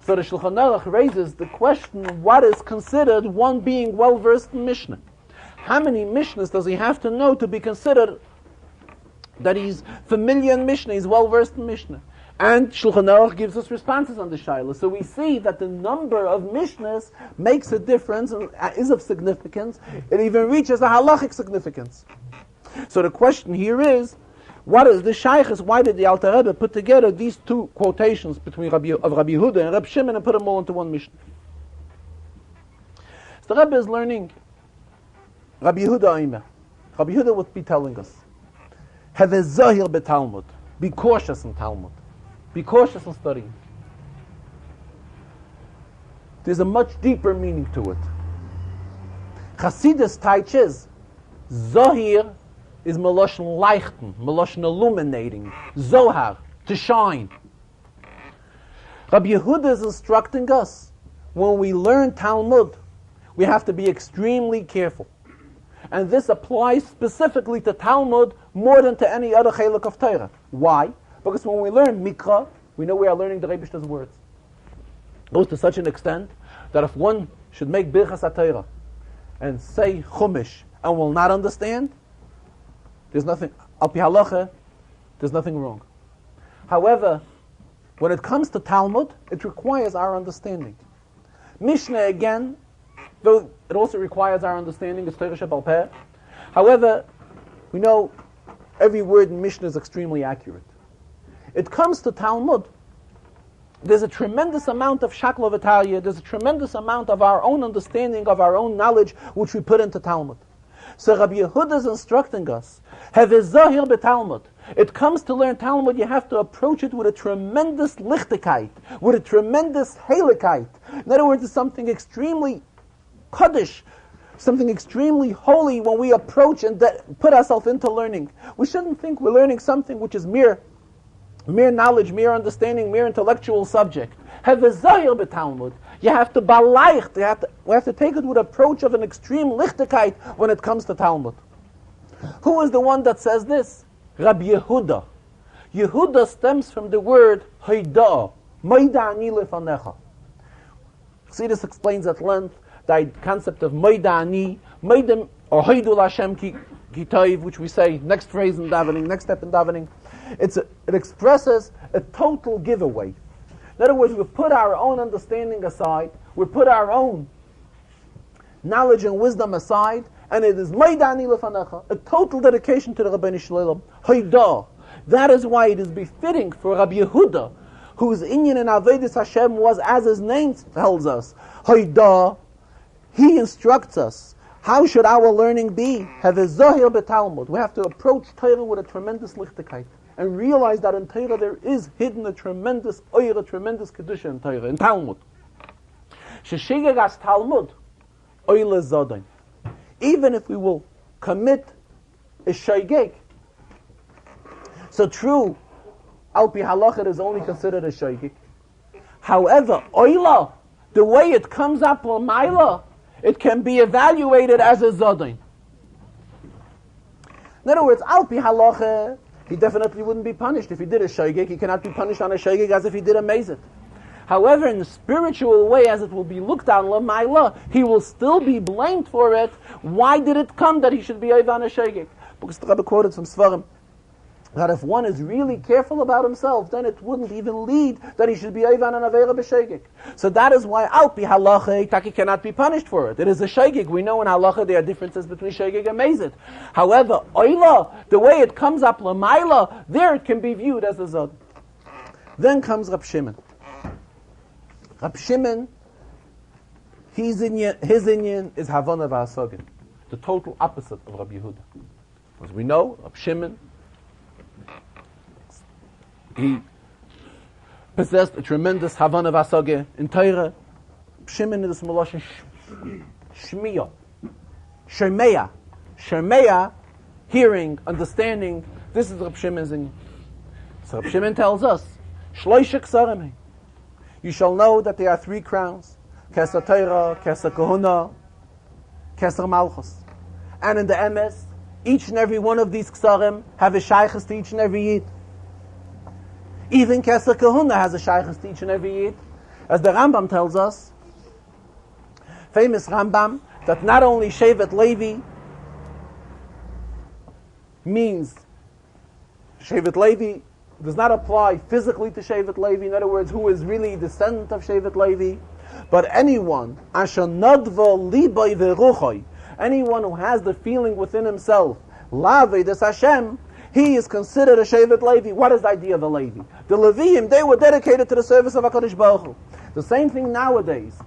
so the Shulchan Aruch raises the question: what is considered one being well versed in Mishnah? How many Mishnahs does he have to know to be considered that he's familiar in Mishnah, he's well versed in Mishnah? And Shulchan Aruch gives us responses on the Shaila. So we see that the number of Mishnahs makes a difference and is of significance. It even reaches a halachic significance. So the question here is, what is the shaykhs? Why did the Alter Rebbe put together these 2 quotations between Rabbi Yehuda and Rab Shimon and put them all into one Mishnah? So the Rebbe is learning Rabbi Yehuda Omer. Rabbi Yehuda would be telling us, have a zahir beTalmud. Be cautious in Talmud. Be cautious in studying. There's a much deeper meaning to it. Chassidus teaches Zahir is Meloshon Leichten, Meloshon illuminating, Zohar, to shine. Rabbi Yehuda is instructing us, when we learn Talmud, we have to be extremely careful. And this applies specifically to Talmud more than to any other chelek of Torah. Why? Because when we learn Mikra, we know we are learning the Rebishter's words. It goes to such an extent that if one should make Birchas HaTorah and say Chumash and will not understand, there's nothing, Al Pi Halacha, there's nothing wrong. However, when it comes to Talmud, it requires our understanding. Mishnah, again, though it also requires our understanding, is Torah Shebal Peh. However, we know every word in Mishnah is extremely accurate. It comes to Talmud, there's a tremendous amount of shakla v'talya, there's a tremendous amount of our own understanding, of our own knowledge, which we put into Talmud. So Rabbi Yehuda is instructing us, have a zahir beTalmud. It comes to learn Talmud, you have to approach it with a tremendous lichtigkeit, with a tremendous heiligkeit. In other words, it's something extremely kaddish, something extremely holy when we approach and put ourselves into learning. We shouldn't think we're learning something which is mere knowledge, mere understanding, mere intellectual subject. Have a zahir beTalmud. You have to balaycht. We have to take it with approach of an extreme lichtigkeit when it comes to Talmud. Who is the one that says this? Rabbi Yehuda. Yehuda stems from the word Hoida, Moida ani lefanecha. See, this explains at length the concept of Moida ani, Moida or Hoidul Hashem Kitayv, which we say next phrase in davening, next step in davening. It expresses a total giveaway. In other words, we put our own understanding aside, we put our own knowledge and wisdom aside, and it is Maidani Lefanecha, a total dedication to the Rabbeinu Shalom, Hoida. That is why it is befitting for Rabbi Yehuda, whose inyan in Avodas Hashem was, as his name tells us, Hoida. He instructs us, how should our learning be? Have a zahir beTalmud. We have to approach Torah with a tremendous lichtigkeit, and realize that in Torah there is hidden a tremendous oyer, a tremendous kedusha in Torah, in Talmud. Sheshigegas Talmud, oyle zodain. Even if we will commit a shaygeg, so true, Al Pi Halacha is only considered a shaygeg. However, oila, the way it comes up l'mayla, it can be evaluated as a zodain. In other words, al pi halacha, he definitely wouldn't be punished. If he did a shogeg, he cannot be punished on a shogeg as if he did a mezit. However, in the spiritual way, as it will be looked on l'mayla, he will still be blamed for it. Why did it come that he should be over on a shogeg? Because the Rebbe quoted from Svarim that if one is really careful about himself, then it wouldn't even lead that he should be over on an avera b'shogeg. So that is why alpi halacha taki cannot be punished for it. It is a shogeg. We know in halacha there are differences between shogeg and mezit. However, oila, the way it comes up l'mayla, there it can be viewed as a zod. Then comes Rab Shimon. Rab Shimon, his inyan is Havana v'Hasogin, the total opposite of Rabbi Yehuda. As we know, Rab Shimon, he possessed a tremendous Havana v'Hasogin in Torah. Rab Shimon is Meloshin Shmiya, Shemeya, hearing, understanding. This is Rab Shimon's inyan. So Rab Shimon tells us, Shloisha Ksarim. You shall know that there are 3 crowns: Keser Torah, Keser Kahuna, Keser Malchus. And in the Emes, each and every one of these Ksarim have a shaykhs to each and every Yid. Even Keser Kahuna has a shaykhs to each and every Yid. As the Rambam tells us, famous Rambam, that not only Shevet Levi means Shevet Levi does not apply physically to Shevet Levi, in other words, who is really descendant of Shevet Levi, but anyone, Asher Nadva Libay Veruchai, anyone who has the feeling within himself, Lavei des Hashem, he is considered a Shevet Levi. What is the idea of a Levi? The Leviim, they were dedicated to the service of HaKadosh Baruch Hu. The same thing nowadays.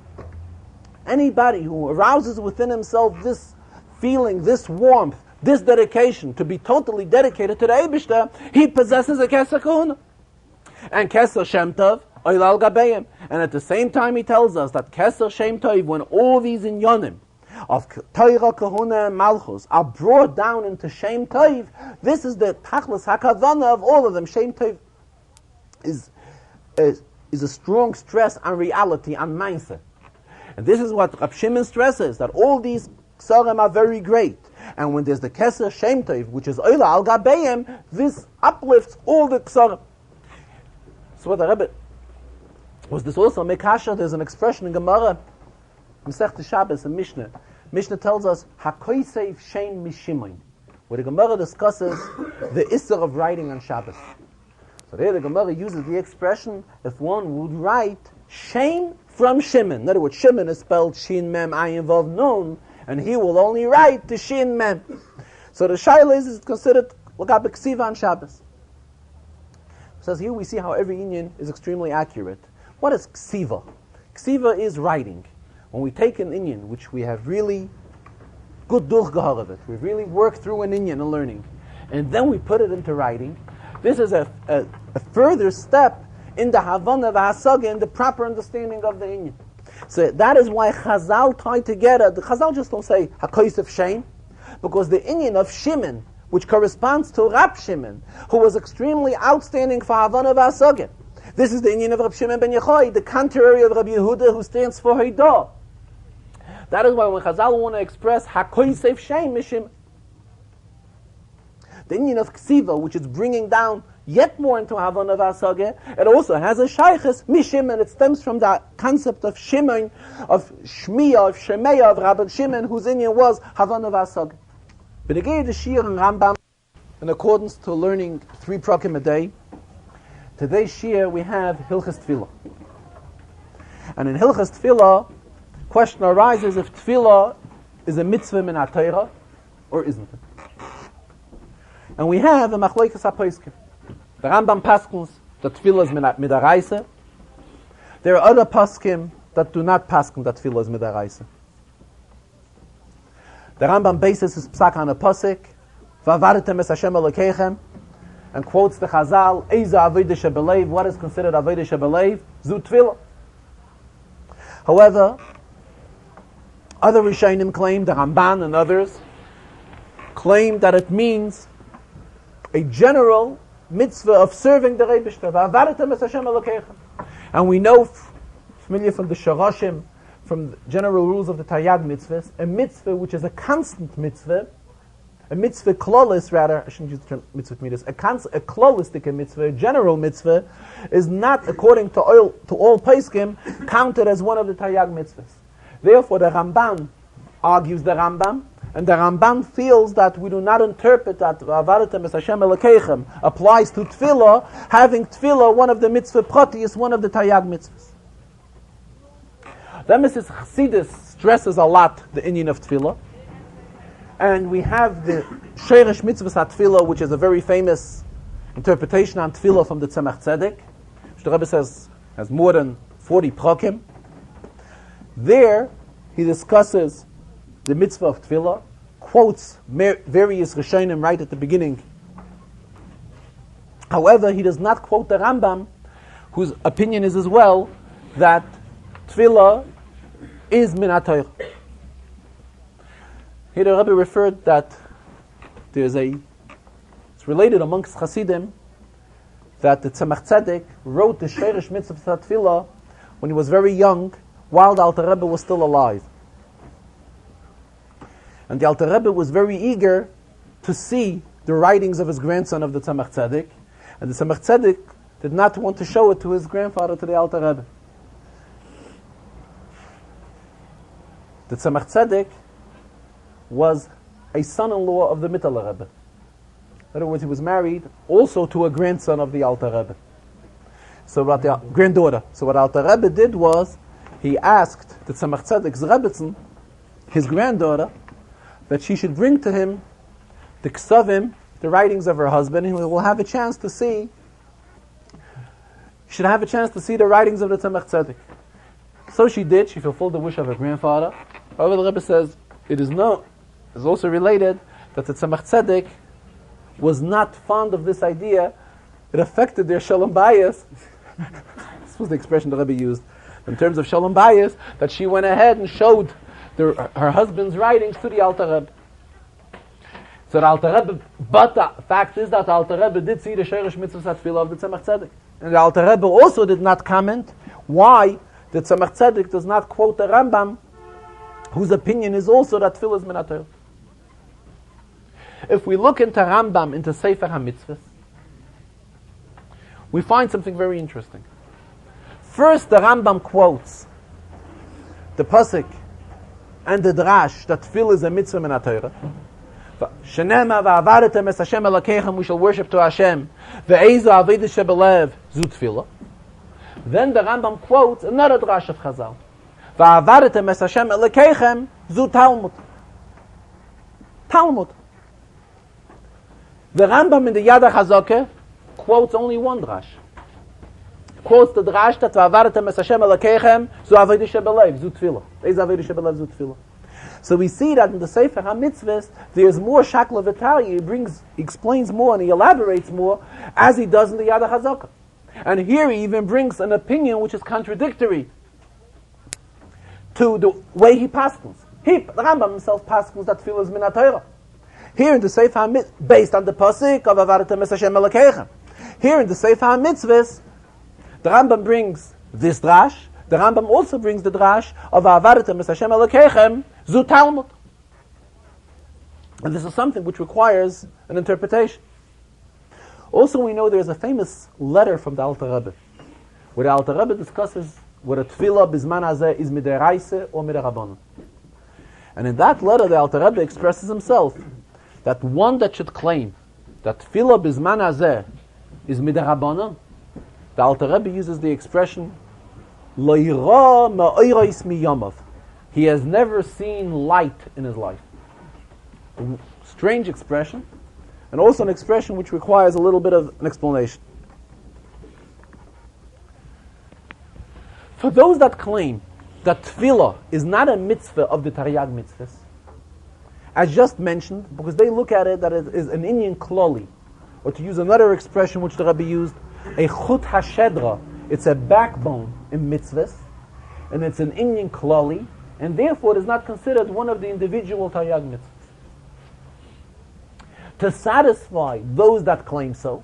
Anybody who arouses within himself this feeling, this warmth, this dedication, to be totally dedicated to the Eibishter, he possesses a Keser Kahuna. And Keser Shem Tov, Oilal Gabeim. And at the same time he tells us that Keser Shem Tov, when all these inyonim of Torah, Kahuna, and Malchus are brought down into Shem Tov, this is the Tachlis HaKavana of all of them. Shem Tov is a strong stress on reality, on mindset. And this is what Rab Shimon stresses, that all these Ksarim are very great. And when there's the Keser Shem Tov, which is Oila Al Gabeim, this uplifts all the Ksarim. So what the Rebbe, was this also Mekasha? There's an expression in Gemara, Masechta Shabbos, and Mishnah. Mishnah tells us, HaKoisev Shem Mishimoin, where the Gemara discusses the Isser of writing on Shabbos. So there the Gemara uses the expression, if one would write Shem from Shimon. In other words, Shimon is spelled Shin Mem Ayin Vav Nun, and he will only write the Shin Mem. So the Shaila is considered L'gabe Ksiva on Shabbos. Says here we see how every Inyan is extremely accurate. What is Ksiva? Ksiva is writing. When we take an Inyan, which we have really good durchgehar of it, we've really worked through an Inyan and learning, and then we put it into writing, this is a further step in the Havana v'Hasaga, in the proper understanding of the Inyan. So that is why Chazal tie together. The Chazal just don't say HaKoisef Shem, because the Inyan of Shimon, which corresponds to Rab Shimon, who was extremely outstanding for Havana v'Hasaga. This is the Inyan of Rab Shimon ben Yochai, the contrary of Rabbi Yehuda, who stands for Haidah. That is why when Chazal want to express HaKoisef Shem Mishim, the Inyan of Ksiva, which is bringing down yet more into Havana v'Hasaga, it also has a Shaykhis Mishim, and it stems from the concept of Shimon, of Shmiya, of Shemeya, of Rabbi Shimon, whose Inyan was Havana v'Hasaga. B'negei the Shir and Rambam, in accordance to learning 3 prakim a day, today's Shir we have Hilchas Tefillah. And in Hilchas Tefillah, question arises if Tefillah is a mitzvah min HaTorah or isn't it. And we have a Machlokes HaPoskim. The Rambam paskins that Tefillah is midaraisa. There are other paskim that do not paskin that Tefillah is midaraisa. The Rambam bases his psak on a pasuk, V'avartem es Hashem Elokeichem, and quotes the Chazal, Eiza Avodah Shebelev, what is considered Avodah Shebelev? Zu Tefillah. However, other Rishonim claim, the Ramban and others, claim that it means a general mitzvah of serving the Rebishter. V'avartem es Hashem Elokeichem. And we know, familiar from the Shoroshim, from the general rules of the Taryag mitzvahs, a mitzvah which is a constant mitzvah, a mitzvah klolis, rather, I shouldn't use the term mitzvah midas, a klolistic mitzvah, a general mitzvah, is not, according to all Paiskim, counted as one of the Taryag mitzvahs. Therefore, the Ramban argues the Rambam, and the Ramban feels that we do not interpret that V'avartem es Hashem Elokeichem applies to Tefillah, having Tefillah one of the mitzvah prati is one of the Taryag mitzvahs. The Mrs. Chassidus stresses a lot the inyan of Tefillah, and we have the Sheirish Mitzvahs HaTefillah, which is a very famous interpretation on Tefillah from the Tzemach Tzedek, which the Rebbe says has more than 40 prakim. There, he discusses the mitzvah of Tefillah, quotes various Rishonim right at the beginning. However, he does not quote the Rambam, whose opinion is as well that Tefillah is min HaTorah. Here the Rebbe referred that it's related amongst Hasidim that the Tzemach Tzedek wrote the Sheirish Mitzvah Tefillah when he was very young, while the Alter Rebbe was still alive. And the Alter Rebbe was very eager to see the writings of his grandson of the Tzemach Tzedek, and the Tzemach Tzedek did not want to show it to his grandfather, to the Alter Rebbe. The Tzemach Tzedek was a son-in-law of the Mittler Rebbe. In other words, he was married also to a grandson of the Alter Rebbe. So what the granddaughter. So what Alter Rebbe did was, he asked the Tzemach Tzedek's Rebbetzin, his granddaughter, that she should bring to him the ksavim, the writings of her husband, and he will have a chance to see. She should have a chance to see the writings of the Tzemach Tzedek. So she did. She fulfilled the wish of her grandfather. However, the Rebbe says it is also related that the Tzemach Tzedek was not fond of this idea. It affected their shalom bayis. This was the expression the Rebbe used in terms of shalom bayis, that she went ahead and showed her husband's writings to the Alter Rebbe. So the Alter Rebbe, but the fact is that the Alter Rebbe did see the Sheirish Mitzvah Tefillah of the Tzemach Tzedek. And the Alter Rebbe also did not comment why the Tzemach Tzedek does not quote the Rambam, whose opinion is also that Tefillah is min HaTorah. If we look into Rambam, into Sefer HaMitzvahs, we find something very interesting. First, the Rambam quotes the pasuk and the drash that Tefillah is a mitzvah min HaTorah. Shenema va'avaretem es Hashem Elokeichem, we shall worship to Hashem. Ve'ezu avodah shebelev zu Tefillah. Then the Rambam quotes another drash of Chazal. Va'avaretem es Hashem Elokeichem zu Talmud. Talmud. The Rambam in the Yad HaChazakah quotes only one drash. Quotes the drash that va'avaretem es Hashem Elokeichem zu avodah shebelev zu Tefillah. Ve'ezu avodah shebelev zu Tefillah. So we see that in the Sefer HaMitzvahs, there's more Shakla V'Talia. He explains more and he elaborates more, as he does in the Yad HaChazakah. And here he even brings an opinion which is contradictory to the way he paskins. The Rambam himself paskins that Tefillah is min HaTorah. Here in the Sefer HaMitzvahs, based on the pasuk of Avaretem es Hashem Elokeichem. Here in the Sefer HaMitzvahs, the Rambam brings this drash. The Rambam also brings the drash of Avaretem es Hashem Elokeichem zu Talmud. And this is something which requires an interpretation. Also, we know there is a famous letter from the Alter Rebbe, where the Alter Rebbe discusses whether Tefillah bizman hazeh is midiraisa or midarabbanan. And in that letter, the Alter Rebbe expresses himself that one that should claim that Tefillah bizman hazeh is midarabbanan, the Alter Rebbe uses the expression lo yira ma'oros miyamav. He has never seen light in his life. A strange expression, and also an expression which requires a little bit of an explanation. For those that claim that Tefillah is not a mitzvah of the Taryag mitzvahs, as just mentioned, because they look at it that it is an inyan kloli, or to use another expression which the Rabbi used, a chut hashedra, it's a backbone in mitzvahs, and it's an inyan kloli, and therefore it is not considered one of the individual Taryag mitzvahs. To satisfy those that claim so,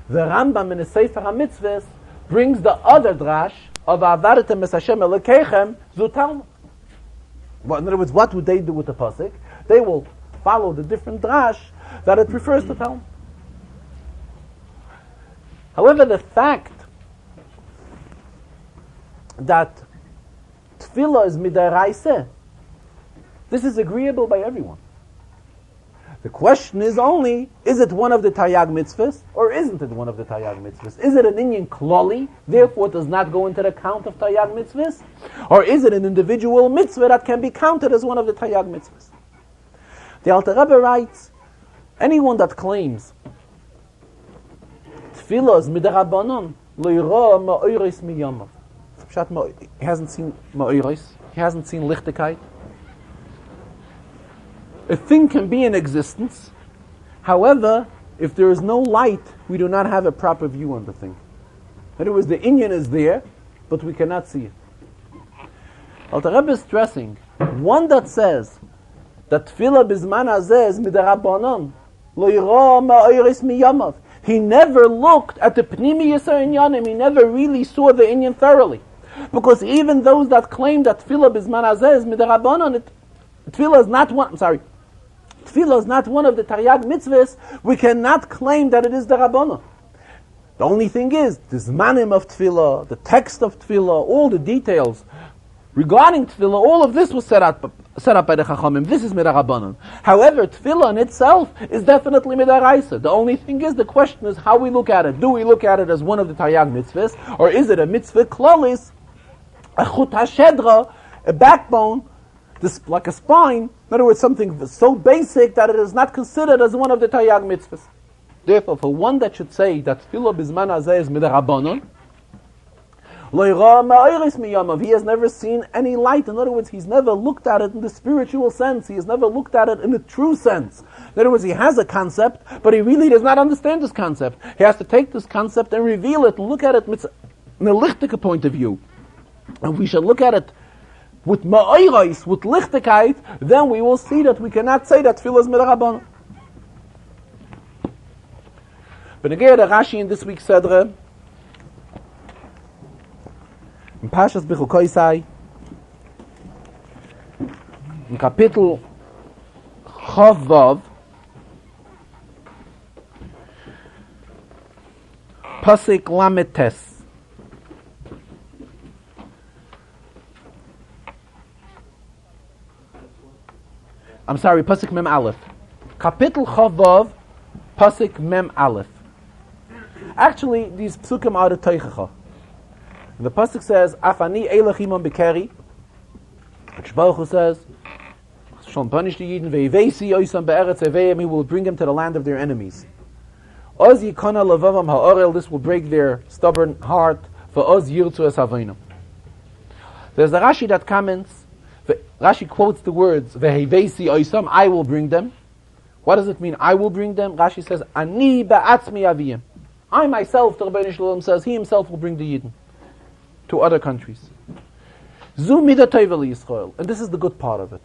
the Rambam in the Sefer HaMitzvahs brings the other drash of Avaretem es Hashem Elokeichem zu Talmud. In other words, what would they do with the pasuk? They will follow the different drash that it prefers to tell. However, the fact that tefillah is midaraisa, this is agreeable by everyone. The question is only, is it one of the Taryag mitzvahs, or isn't it one of the Taryag mitzvahs? Is it an inyan klali, therefore it does not go into the count of Taryag mitzvahs? Or is it an individual mitzvah that can be counted as one of the Taryag mitzvahs? The Alter Rebbe writes, anyone that claims tefillah is midarabanan, lo yira ma'oros miyamav. He hasn't seen ma'oros, he hasn't seen lichtigkeit. A thing can be in existence. However, if there is no light, we do not have a proper view on the thing. In other words, the inyan is there, but we cannot see it. Alter Rebbe is stressing, one that says that tefillah bizman hazeh is midarabanan, lo yira ma'oros miyamav. He never looked at the pnimiyus inyanim. He never really saw the inyan thoroughly, because even those that claim that tefillah bizman hazeh is midarabanan, tefillah is not one. Tefillah is not one of the Taryag mitzvahs. We cannot claim that it is the Rabbana. The only thing is, the zmanim of Tefillah, the text of Tefillah, all the details regarding Tefillah, all of this was set up by the Chachamim. This is Midarabbanan. However, Tefillah in itself is definitely Midaraisa. The only thing is, the question is how we look at it. Do we look at it as one of the Taryag mitzvahs, or is it a mitzvah klalis, a chut hashedra, a backbone, like a spine? In other words, something so basic that it is not considered as one of the Taryag mitzvahs. Therefore, for one that should say that tefillah bizman hazeh is midarabanan, lo yira ma'oros miyamav, he has never seen any light. In other words, he's never looked at it in the spiritual sense. He has never looked at it in the true sense. In other words, he has a concept, but he really does not understand this concept. He has to take this concept and reveal it, and look at it in a lichtige point of view. And we should look at it with ma'oros, with lichtigkeit, then we will see that we cannot say that tefillah is midarabanan. But again, the Rashi in this week's Sedre, in Pashas Bechukosai, in Kapitel Chavav, Pasik Lametes. I'm sorry, Pasik Mem Aleph. Kapitel Chavav, Pasik Mem Aleph. Actually, these psukim are the Teichacha. The pasuk says, "Afani elachimon bekeri." Baruch says, "Shall punish the Yidden ve'ivesi oisam be'eretz eveim." He will bring them to the land of their enemies. Oz yikona levavam ha'orel. This will break their stubborn heart. For oz yirtzu es havinam. There's a Rashi that comments. Rashi quotes the words "ve'ivesi oisam." I will bring them. What does it mean? I will bring them. Rashi says, "Ani ba'atzmi aviyim." I myself, the Rebbeinu Shalom says, he himself will bring the Yidden to other countries. Zu midatov Yisrael, and this is the good part of it.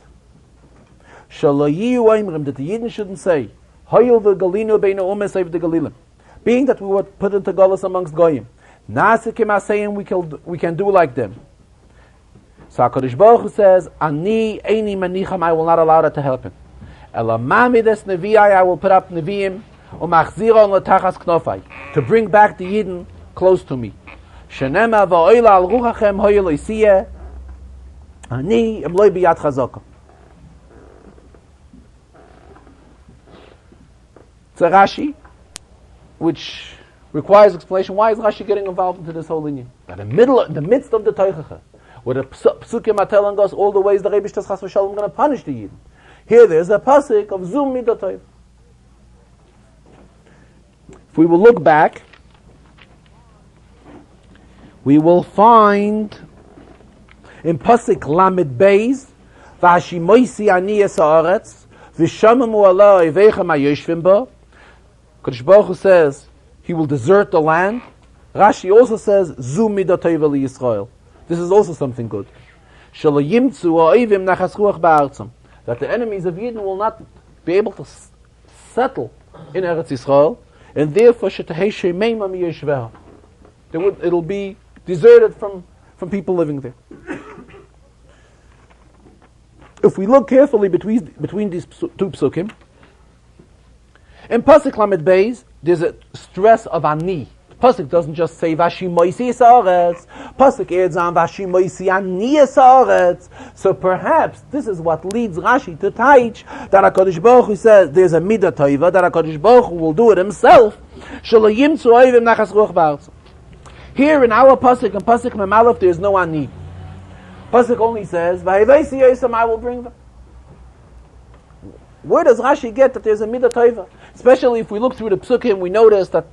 Shalayiu oimrim, that the Yidden shouldn't say, Hayil v'galinu beina umes of the Galilim, being that we were put into Galus amongst Goyim. Nasikim asayim, we can do like them. So HaKadosh Baruch Hu says, Ani eini manicham, I will not allow that to happen. Elamami des Nevi'ai, I will put up Nevi'im, umachziron letachas knofai, to bring back the Yidden close to me. Shenema va'oila al ruchachem hoyel oisiyeh, ani emloi biyad chazaka. It's a Rashi, which requires explanation. Why is Rashi getting involved into this whole union? In the midst of the Teichacha, where the psukim are telling us all the ways the Rebbe Chas v'Shalom going to punish the Yidden. Here there's a pasuk of Zum Midatov. If we will look back, we will find in pasuk Lamed Beis, V'hashimoisi ani es haaretz, v'shomamu ala oivechem hayoshvim bo. Kadosh Baruch Hu says he will desert the land. Rashi also says Zu midatov Yisrael. This is also something good. Shelo yimtzu ha'oivim nachas ruach ba'artzam, that the enemies of Yidden will not be able to settle in Eretz Yisrael, and therefore it'll be deserted from people living there. if we look carefully between these two psukim, in Pasuk Lamed Beis, there's a stress of ani. Pasuk doesn't just say Vashi Moisi Saaretz. Pasuk adds on Vashi Moisi Ani Saaretz. So perhaps this is what leads Rashi to teach that HaKadosh Baruch Hu says there's a midah tova that HaKadosh Baruch Hu will do it himself. Shelo yimtzu oivim nachas ruach ba'aretz. Here in our pasuk and pasuk Mem Aleph there's no ani. Pasuk only says Vayivasi Yosem I will bring them. Where does Rashi get that there's a midah tova? Especially if we look through the psukim, we notice that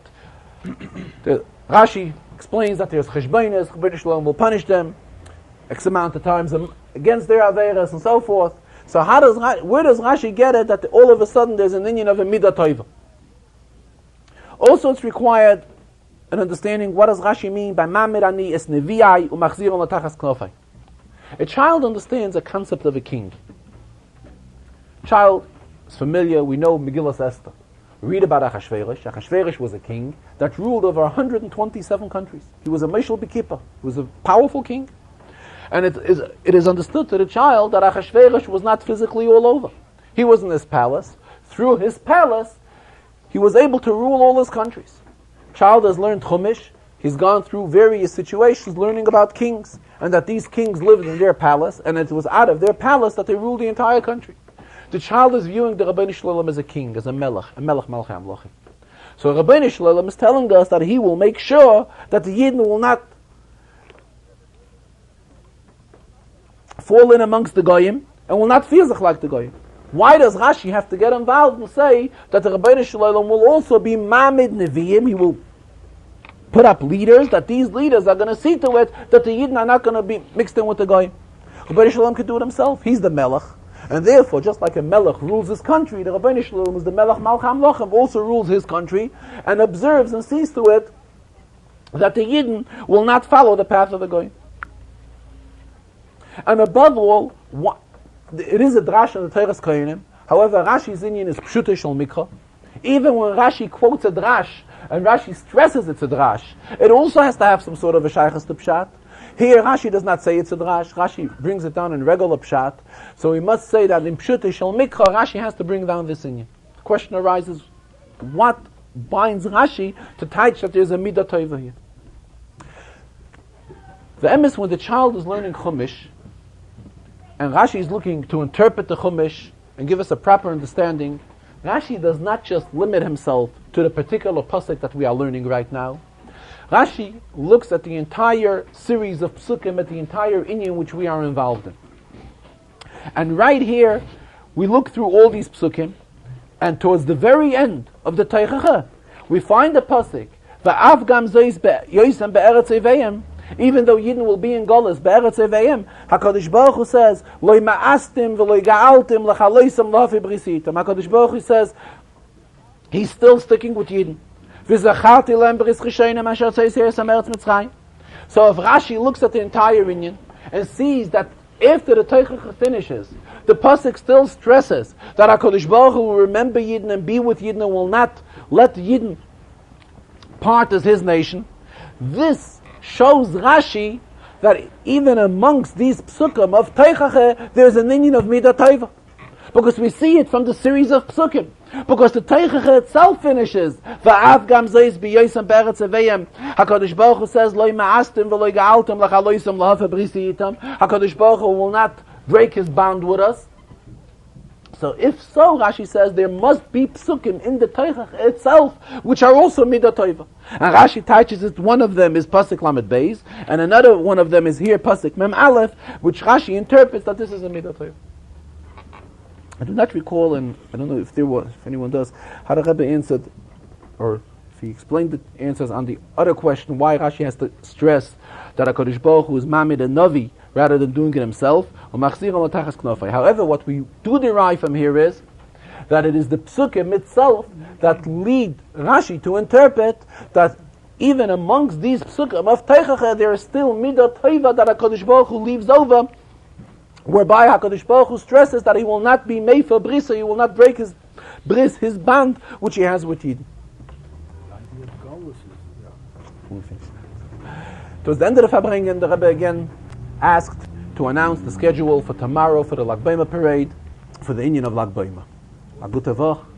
Rashi explains that there's cheshbonos, British law will punish them X amount of times against their averas and so forth. So where does Rashi get it that all of a sudden there's an inyan of a midah tova? Also, it's required an understanding what does Rashi mean by mamid ani es neviai umachziron latachas knofai. A child understands a concept of a king. Child is familiar. We know Megillas Esther. Read about Achashverosh. Achashverosh was a king that ruled over 127 countries. He was a Meshul B'Kippah. He was a powerful king. And it is understood to the child that Achashverosh was not physically all over. He was in his palace. Through his palace, he was able to rule all his countries. Child has learned Chumash. He's gone through various situations learning about kings, and that these kings lived in their palace, and it was out of their palace that they ruled the entire country. The child is viewing the Rabbeinu Shalom as a king, as a melech malchei hamlochim. So Rabbeinu Shalom is telling us that he will make sure that the Yidden will not fall in amongst the Goyim and will not feel like the Goyim. Why does Rashi have to get involved and say that the Rabbeinu Shalom will also be Mamid Nevi'im? He will put up leaders, that these leaders are going to see to it that the Yidden are not going to be mixed in with the Goyim. Rabbeinu Shalom could do it himself. He's the melech. And therefore, just like a melech rules his country, the Rabbeinu Shalom is the melech malchei hamlochim, also rules his country and observes and sees to it that the Yidden will not follow the path of the Goyim. And above all, it is a drash in the Teres Kohanim. However, Rashi's inyan is pshutei shel mikra. Even when Rashi quotes a drash and Rashi stresses it's a drash, it also has to have some sort of a shaychus to pshat. Here, Rashi does not say it's a drash. Rashi brings it down in regular pshat. So we must say that in pshutei shel mikra, Rashi has to bring down this inyan. The question arises, what binds Rashi to teach that there's a midah tova here? The emes, when the child is learning Chumash, and Rashi is looking to interpret the Chumash and give us a proper understanding, Rashi does not just limit himself to the particular pasuk that we are learning right now. Rashi looks at the entire series of psukim, at the entire inyan which we are involved in. And right here, we look through all these psukim, and towards the very end of the Teichacha, we find the pasuk, Va'av gam zois yoisem be'eretz Eveim, even though Yidden will be in Golas, be'eretz Eveim, HaKadosh Baruch Hu says, Loi ma'astim v'loi ga'altim l'chaloisam l'hafi brisitam. HaKadosh Baruch Hu says, he's still sticking with Yidden. V'zacharti lem bris cheshonim asher tzeis heres ha'meretz Mitzrayim. So if Rashi looks at the entire inyan and sees that after the Teichacha finishes, the pasuk still stresses that HaKadosh Baruch Hu will remember Yidden and be with Yidden and will not let Yidden part as his nation. This shows Rashi that even amongst these psukim of Teichacha, there's an inyan of midah tova. Because we see it from the series of psukim. Because the Teichacha itself finishes, Va'av gam zois b'yoisem be'eretz Eveim. HaKadosh Baruch Hu says, Loi ma'astim v'loi ga'altim l'chaloisam l'hafi brisi itam. HaKadosh Baruch Hu will not break his bond with us. So if so, Rashi says, there must be psukim in the Teichach itself, which are also midah tova. And Rashi teaches it, one of them is pasuk Lamed Beis, and another one of them is here, pasuk Mem Aleph, which Rashi interprets that this is a midah tova. I do not recall, and I don't know if anyone does, how the Rebbe answered, or if he explained the answers on the other question, why Rashi has to stress that HaKadosh Baruch Hu is Mamid and Navi, rather than doing it himself. However, what we do derive from here is that it is the psukim itself that lead Rashi to interpret that even amongst these psukim of Teichacha, there is still midah tova that HaKadosh Baruch Hu leaves over, whereby HaKadosh Baruch Hu stresses that he will not be meifer brisa, he will not break his bris, his band, which he has with Yidden. Towards the end of the Farbrengen, the Rebbe again asked to announce the schedule for tomorrow for the Lag B'omer parade for the Inyan of Lag B'omer. A gute Woche.